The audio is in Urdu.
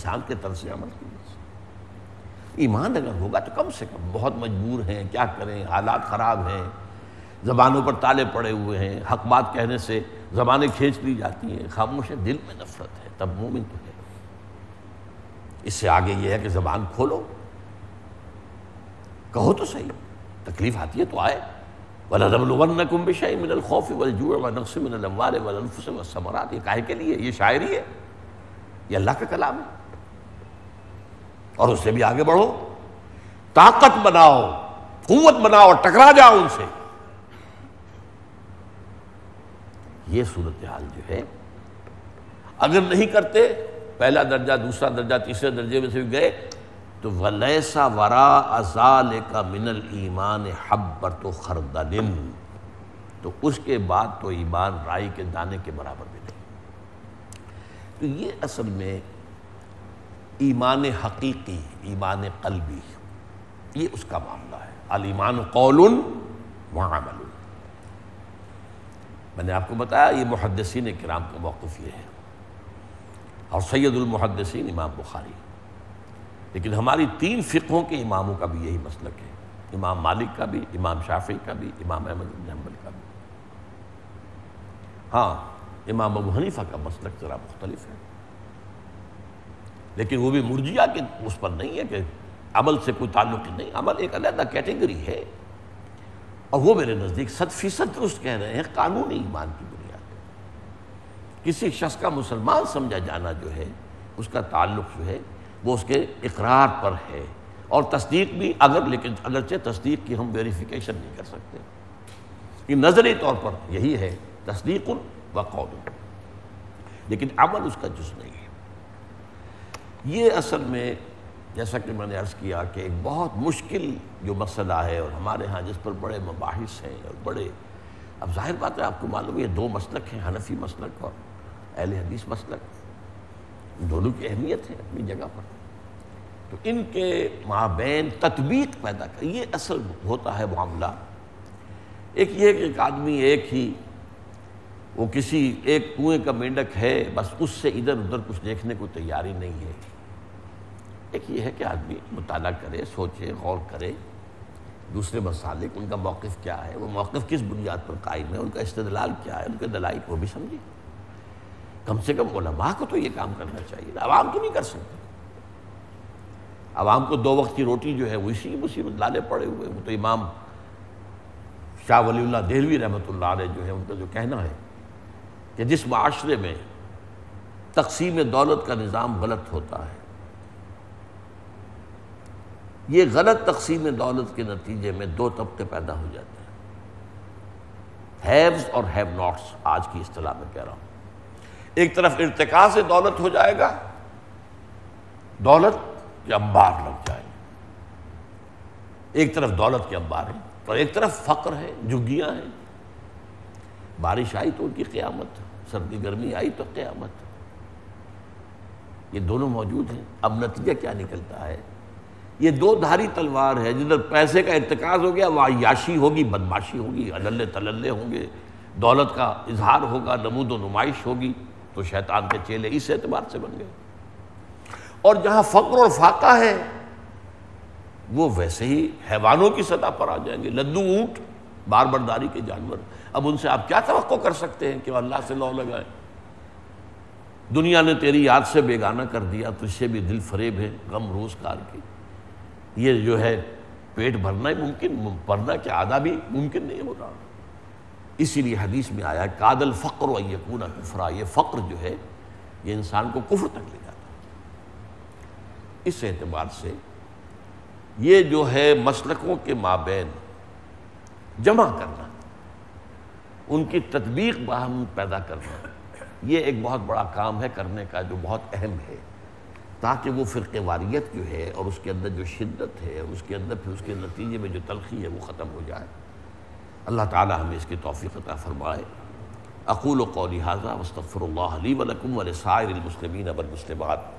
انسان کے طرز عمل کی وجہ سے۔ ایمان اگر ہوگا تو کم سے کم بہت مجبور ہیں، کیا کریں، حالات خراب ہیں، زبانوں پر تالے پڑے ہوئے ہیں، حق بات کہنے سے زبانیں کھینچ لی جاتی ہیں، خاموش ہے، دل میں نفرت ہے، تب مومن تو ہے۔ اس سے آگے یہ ہے کہ زبان کھولو، کہو تو صحیح، تکلیف آتی ہے تو آئے۔ وَلَنَبْلُوَنَّكُمْ بِشَيْءٍ مِّنَ الْخَوْفِ وَالْجُوعِ وَنَقْصٍ مِّنَ الْأَمْوَالِ وَالْأَنفُسِ وَالثَّمَرَاتِ، یہ کاہے کے لیے؟ یہ شاعری ہے، یہ اللہ کا کلام ہے۔ اور اس سے بھی آگے بڑھو، طاقت بناؤ، قوت بناؤ اور ٹکرا جاؤ ان سے۔ یہ صورتحال جو ہے اگر نہیں کرتے، پہلا درجہ، دوسرا درجہ، تیسرے درجے میں سے بھی گئے تو وَلَيْسَ وَرَاءَ ذَلِكَ مِنَ الْإِيمَانِ حَبَّةُ خَرْدَلٍ، تو اس کے بعد تو ایمان رائی کے دانے کے برابر بھی نہیں۔ تو یہ اصل میں ایمان حقیقی، ایمان قلبی، یہ اس کا معاملہ ہے۔ الایمان قول وعمل۔ میں نے آپ کو بتایا یہ محدثین کرام کا موقف یہ ہے، اور سید المحدثین امام بخاری، لیکن ہماری 3 فقہوں کے اماموں کا بھی یہی مسلک ہے، امام مالک کا بھی، امام شافعی کا بھی، امام احمد بن حنبل کا بھی۔ ہاں امام ابو حنیفہ کا مسلک ذرا مختلف ہے، لیکن وہ بھی مرجئہ کے اس پر نہیں ہے کہ عمل سے کوئی تعلق ہی نہیں، عمل ایک علیحدہ کیٹیگری ہے، اور وہ میرے نزدیک 100% درست کہہ رہے ہیں، قانونی ایمان کی بنیاد ہے۔ کسی شخص کا مسلمان سمجھا جانا جو ہے، اس کا تعلق جو ہے وہ اس کے اقرار پر ہے، اور تصدیق بھی لیکن اگرچہ تصدیق کی ہم ویریفیکیشن نہیں کر سکتے، یہ نظری طور پر یہی ہے، تصدیق و قول، لیکن عمل اس کا جز نہیں ہے۔ یہ اصل میں جیسا کہ میں نے عرض کیا کہ ایک بہت مشکل جو مسئلہ ہے، اور ہمارے ہاں جس پر بڑے مباحث ہیں اور بڑے، اب ظاہر بات ہے آپ کو معلوم ہے یہ 2 مسلک ہیں، حنفی مسلک اور اہل حدیث مسلک، دونوں کی اہمیت ہے اپنی جگہ پر، تو ان کے مابین تطبیق پیدا کر، یہ اصل ہوتا ہے معاملہ۔ ایک یہ کہ ایک آدمی ایک ہی، وہ کسی ایک کنویں کا مینڈک ہے، بس اس سے ادھر ادھر کچھ دیکھنے کو تیاری نہیں ہے۔ ایک یہ ہے کہ آدمی مطالعہ کرے، سوچے، غور کرے، دوسرے مسالک، ان کا موقف کیا ہے، وہ موقف کس بنیاد پر قائم ہے، ان کا استدلال کیا ہے، ان کے دلائل کو بھی سمجھے۔ کم سے کم علماء کو تو یہ کام کرنا چاہیے، عوام تو نہیں کر سکتے۔ عوام کو 2 وقت کی روٹی جو ہے وہ اسی مصیبت لالے پڑے ہوئے۔ وہ تو امام شاہ ولی اللہ دہلوی رحمۃ اللہ علیہ جو ہے ان کا جو کہنا ہے کہ جس معاشرے میں تقسیم دولت کا نظام غلط ہوتا ہے، یہ غلط تقسیم دولت کے نتیجے میں 2 طبقے پیدا ہو جاتے ہیں، ہیوز اور ہیو ناٹس، آج کی اصطلاح میں کہہ رہا ہوں۔ ایک طرف ارتقاء سے دولت ہو جائے گا، دولت کے انبار لگ جائیں گے، ایک طرف دولت کے انبار ہیں اور ایک طرف فقر ہے، جھگیاں ہیں، بارش آئی تو ان کی قیامت، سردی گرمی آئی تو قیامت، یہ دونوں موجود ہیں۔ اب نتیجہ کیا نکلتا ہے؟ یہ 2 دھاری تلوار ہے، جدھر پیسے کا ارتکاز ہو گیا وہاں عیاشی ہوگی، بدماشی ہوگی، عللے تللے ہوں گے، دولت کا اظہار ہوگا، نمود و نمائش ہوگی، تو شیطان کے چیلے اس اعتبار سے بن گئے۔ اور جہاں فقر اور فاقہ ہے وہ ویسے ہی حیوانوں کی سطح پر آ جائیں گے، لدو اونٹ، بار برداری کے جانور۔ اب ان سے آپ کیا توقع کر سکتے ہیں کہ وہ اللہ سے لو لگائیں؟ دنیا نے تیری یاد سے بیگانہ کر دیا، تجھ سے بھی دل فریب ہے غم روزگار کی۔ یہ جو ہے پیٹ بھرنا ہی ممکن، بھرنا کیا آدھا بھی ممکن نہیں ہو رہا۔ اسی لیے حدیث میں آیا کاد الفقر ان یکون کفرا، یہ فقر جو ہے یہ انسان کو کفر تک لے جاتا ہے۔ اس اعتبار سے یہ جو ہے مسلکوں کے مابین جمع کرنا، ان کی تطبیق باہم پیدا کرنا، یہ ایک بہت بڑا کام ہے کرنے کا، جو بہت اہم ہے، تاکہ وہ فرقہ واریت جو ہے اور اس کے اندر جو شدت ہے، اس کے اندر پھر اس کے نتیجے میں جو تلخی ہے وہ ختم ہو جائے۔ اللہ تعالی ہمیں اس کی توفیق عطا فرمائے۔ اقول قولی ھذا واستغفر اللہ لی ولکم ولسائر المسلمین والمسلمات